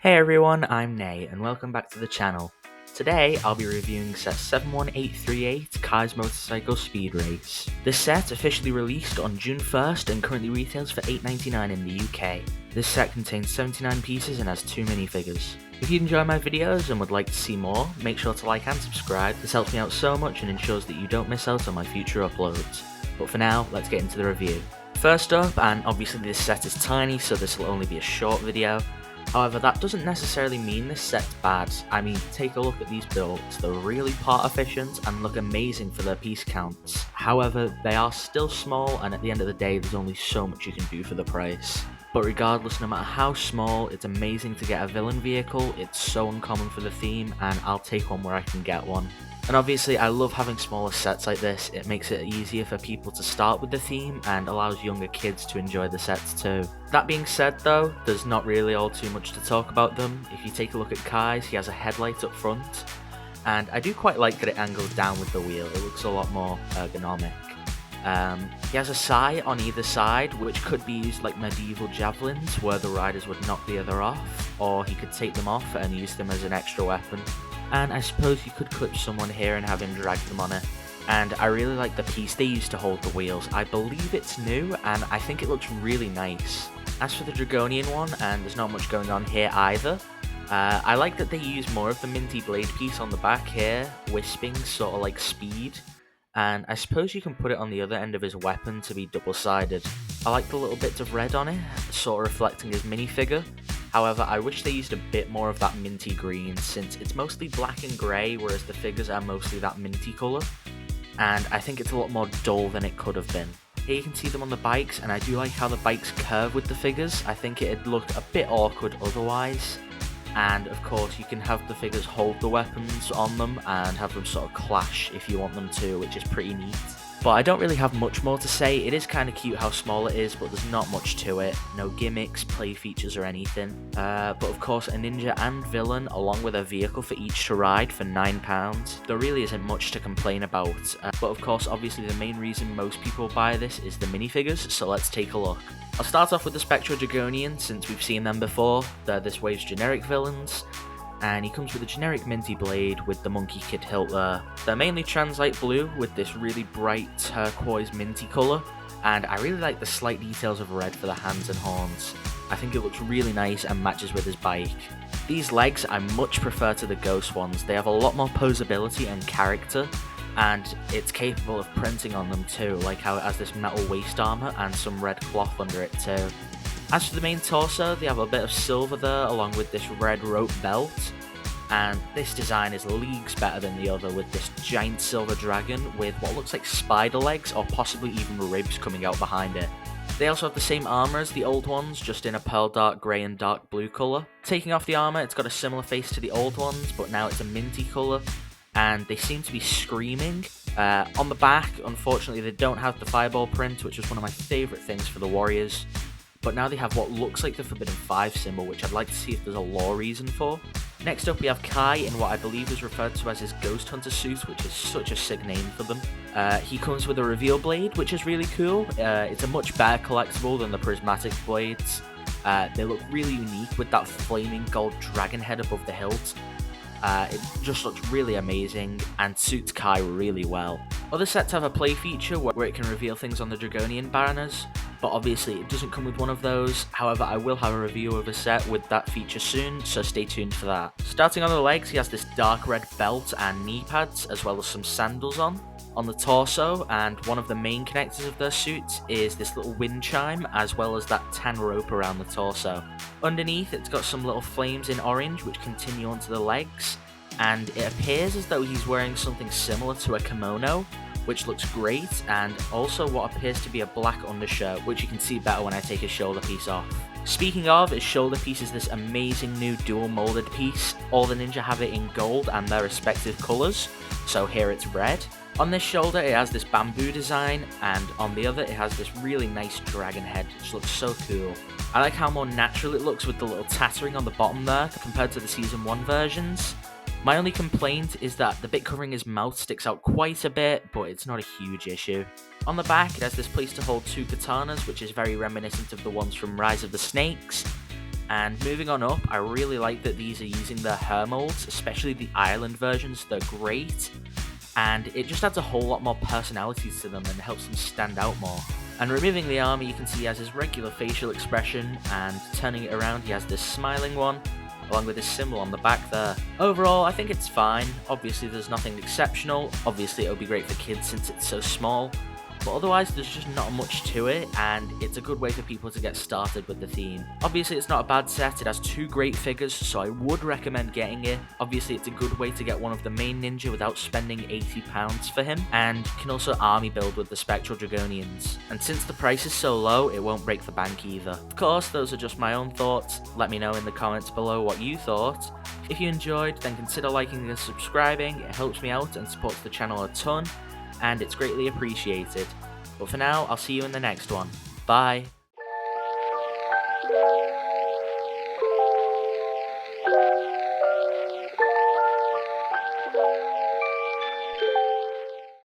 Hey everyone, I'm Nay, and welcome back to the channel. Today, I'll be reviewing set 71838, Kai's Motorcycle Speed Race. This set officially released on June 1st and currently retails for $8.99 in the UK. This set contains 79 pieces and has 2 minifigures. If you enjoy my videos and would like to see more, make sure to like and subscribe. This helps me out so much and ensures that you don't miss out on my future uploads. But for now, let's get into the review. First up, and obviously this set is tiny, so this will only be a short video. However, that doesn't necessarily mean this set's bad. I mean, take a look at these builds. They're really part efficient and look amazing for their piece counts. However, they are still small, and at the end of the day, there's only so much you can do for the price. But regardless, no matter how small, it's amazing to get a villain vehicle. It's so uncommon for the theme, and I'll take one where I can get one. And obviously, I love having smaller sets like this. It makes it easier for people to start with the theme and allows younger kids to enjoy the sets too. That being said though, there's not really all too much to talk about them. If you take a look at Kai's, he has a headlight up front, and I do quite like that it angles down with the wheel. It looks a lot more ergonomic. He has a sai on either side, which could be used like medieval javelins, where the riders would knock the other off, or he could take them off and use them as an extra weapon. And I suppose you could clip someone here and have him drag them on it. And I really like the piece they use to hold the wheels. I believe it's new, and I think it looks really nice. As for the Dragonian one, and there's not much going on here either, I like that they use more of the minty blade piece on the back here, wisping sort of like speed. And I suppose you can put it on the other end of his weapon to be double-sided. I like the little bits of red on it, sort of reflecting his minifigure. However, I wish they used a bit more of that minty green, since it's mostly black and grey, whereas the figures are mostly that minty colour. And I think it's a lot more dull than it could have been. Here you can see them on the bikes, and I do like how the bikes curve with the figures. I think it'd look a bit awkward otherwise. And of course, you can have the figures hold the weapons on them and have them sort of clash if you want them to, which is pretty neat. But I don't really have much more to say. It is kind of cute how small it is, but there's not much to it. No gimmicks, play features, or anything. But of course, a ninja and villain, along with a vehicle for each to ride for £9. There really isn't much to complain about. But of course, obviously the main reason most people buy this is the minifigures, so let's take a look. I'll start off with the spectral Dragonian, since we've seen them before. They're this wave's generic villains. And he comes with a generic minty blade with the monkey kid hilt there. They're mainly translight blue with this really bright turquoise minty colour, and I really like the slight details of red for the hands and horns. I think it looks really nice and matches with his bike. These legs I much prefer to the ghost ones. They have a lot more posability and character, and it's capable of printing on them too, like how it has this metal waist armour and some red cloth under it too. As for the main torso, they have a bit of silver there along with this red rope belt, and this design is leagues better than the other with this giant silver dragon with what looks like spider legs or possibly even ribs coming out behind it. They also have the same armour as the old ones, just in a pearl dark grey and dark blue colour. Taking off the armour, it's got a similar face to the old ones, but now it's a minty colour, and they seem to be screaming. On the back, unfortunately, they don't have the fireball print, which is one of my favourite things for the warriors. But now they have what looks like the Forbidden 5 symbol, which I'd like to see if there's a lore reason for. Next up we have Kai in what I believe is referred to as his Ghost Hunter suit, which is such a sick name for them. He comes with a reveal blade, which is really cool. It's a much better collectible than the prismatic blades. They look really unique with that flaming gold dragon head above the hilt. It just looks really amazing and suits Kai really well. Other sets have a play feature where it can reveal things on the Dragonian banners, but obviously it doesn't come with one of those. However, I will have a review of a set with that feature soon, so stay tuned for that. Starting on the legs, he has this dark red belt and knee pads, as well as some sandals on. On the torso, and one of the main connectors of their suit is this little wind chime, as well as that tan rope around the torso. Underneath, it's got some little flames in orange which continue onto the legs, and it appears as though he's wearing something similar to a kimono, which looks great, and also what appears to be a black undershirt, which you can see better when I take his shoulder piece off. Speaking of, his shoulder piece is this amazing new dual molded piece. All the ninja have it in gold and their respective colours, so here it's red. On this shoulder it has this bamboo design, and on the other it has this really nice dragon head, which looks so cool. I like how more natural it looks with the little tattering on the bottom there compared to the Season 1 versions. My only complaint is that the bit covering his mouth sticks out quite a bit, but it's not a huge issue. On the back it has this place to hold 2 katanas, which is very reminiscent of the ones from Rise of the Snakes. And moving on up, I really like that these are using the her molds, especially the island versions. They're great, and it just adds a whole lot more personality to them and helps them stand out more. And removing the arm, you can see he has his regular facial expression, and turning it around he has this smiling one, along with this symbol on the back there. Overall, I think it's fine. Obviously there's nothing exceptional. Obviously it would be great for kids since it's so small, but otherwise there's just not much to it, and it's a good way for people to get started with the theme. Obviously it's not a bad set, it has 2 great figures, so I would recommend getting it. Obviously it's a good way to get one of the main ninja without spending £80 for him, and you can also army build with the spectral Dragonians. And since the price is so low, it won't break the bank either. Of course, those are just my own thoughts. Let me know in the comments below what you thought. If you enjoyed, then consider liking and subscribing. It helps me out and supports the channel a ton, and it's greatly appreciated. But for now, I'll see you in the next one. Bye!